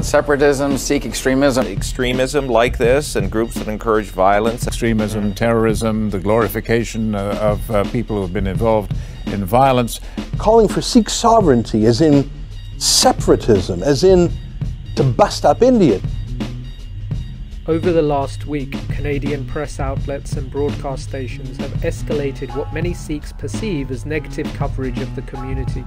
Separatism, Sikh extremism. Extremism like this and groups that encourage violence. Extremism, terrorism, the glorification of people who have been involved in violence. Calling for Sikh sovereignty as in separatism, as in to bust up India. Over the last week, Canadian press outlets and broadcast stations have escalated what many Sikhs perceive as negative coverage of the community.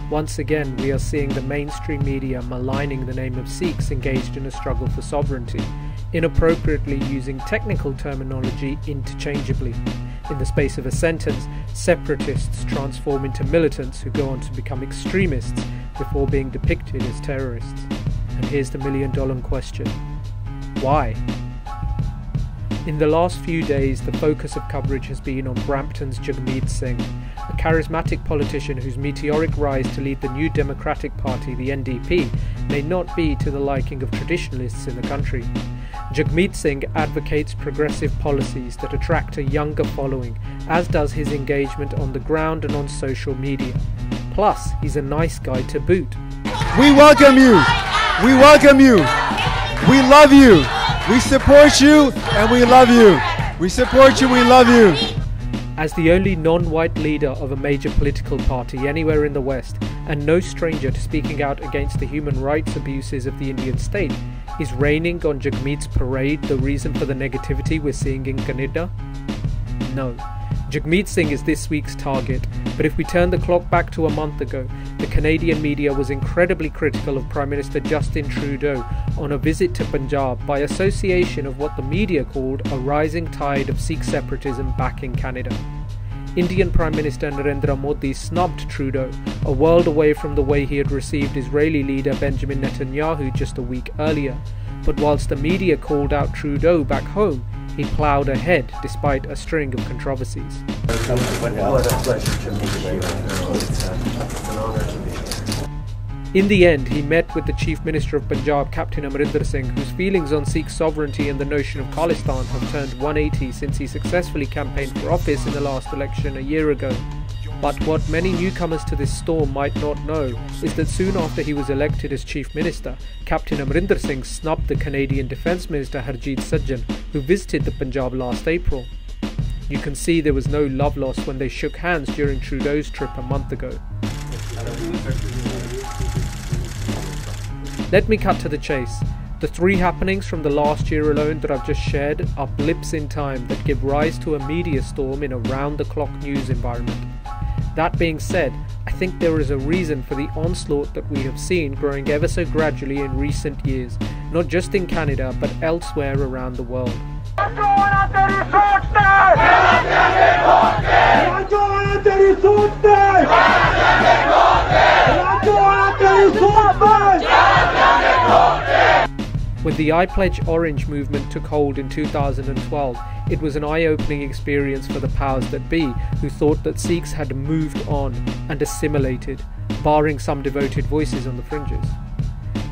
Once again, we are seeing the mainstream media maligning the name of Sikhs engaged in a struggle for sovereignty, inappropriately using technical terminology interchangeably. In the space of a sentence, separatists transform into militants who go on to become extremists before being depicted as terrorists. And here's the million-dollar question. Why? In the last few days, the focus of coverage has been on Brampton's Jagmeet Singh, a charismatic politician whose meteoric rise to lead the new Democratic Party, the NDP, may not be to the liking of traditionalists in the country. Jagmeet Singh advocates progressive policies that attract a younger following, as does his engagement on the ground and on social media. Plus, he's a nice guy to boot. We welcome you! We welcome you! We love you! We support you and we love you! We support you, we love you! As the only non-white leader of a major political party anywhere in the West, and no stranger to speaking out against the human rights abuses of the Indian state, is raining on Jagmeet's parade the reason for the negativity we're seeing in Kenedeh? No. Jagmeet Singh is this week's target, but if we turn the clock back to a month ago, the Canadian media was incredibly critical of Prime Minister Justin Trudeau on a visit to Punjab by association of what the media called a rising tide of Sikh separatism back in Canada. Indian Prime Minister Narendra Modi snubbed Trudeau, a world away from the way he had received Israeli leader Benjamin Netanyahu just a week earlier. But whilst the media called out Trudeau back home, he ploughed ahead despite a string of controversies. In the end, he met with the Chief Minister of Punjab, Captain Amarinder Singh, whose feelings on Sikh sovereignty and the notion of Khalistan have turned 180 since he successfully campaigned for office in the last election a year ago. But what many newcomers to this storm might not know is that soon after he was elected as Chief Minister, Captain Amarinder Singh snubbed the Canadian Defence Minister Harjit Sajjan, who visited the Punjab last April. You can see there was no love lost when they shook hands during Trudeau's trip a month ago. Let me cut to the chase. The three happenings from the last year alone that I've just shared are blips in time that give rise to a media storm in a round-the-clock news environment. That being said, I think there is a reason for the onslaught that we have seen growing ever so gradually in recent years, not just in Canada but elsewhere around the world. When the I Pledge Orange movement took hold in 2012, it was an eye-opening experience for the powers that be, who thought that Sikhs had moved on and assimilated, barring some devoted voices on the fringes.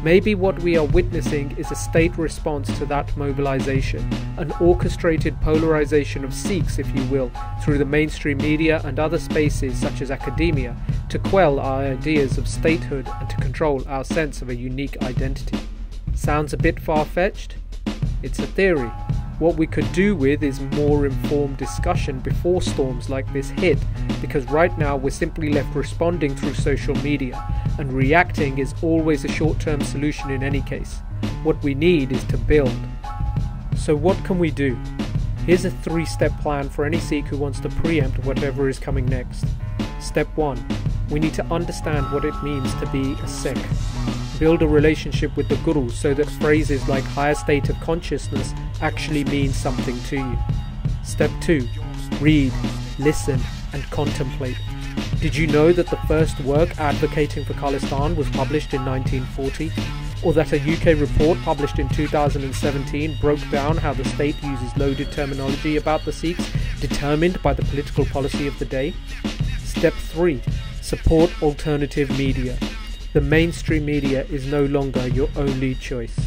Maybe what we are witnessing is a state response to that mobilization, an orchestrated polarization of Sikhs, if you will, through the mainstream media and other spaces such as academia, to quell our ideas of statehood and to control our sense of a unique identity. Sounds a bit far-fetched? It's a theory. What we could do with is more informed discussion before storms like this hit, because right now we're simply left responding through social media, and reacting is always a short-term solution in any case. What we need is to build. So what can we do? Here's a 3-step plan for any Sikh who wants to preempt whatever is coming next. Step 1. We need to understand what it means to be a Sikh. Build a relationship with the Guru so that phrases like higher state of consciousness actually mean something to you. Step 2. Read, listen and contemplate. Did you know that the first work advocating for Khalistan was published in 1940? Or that a UK report published in 2017 broke down how the state uses loaded terminology about the Sikhs, determined by the political policy of the day? Step 3. Support alternative media. The mainstream media is no longer your only choice.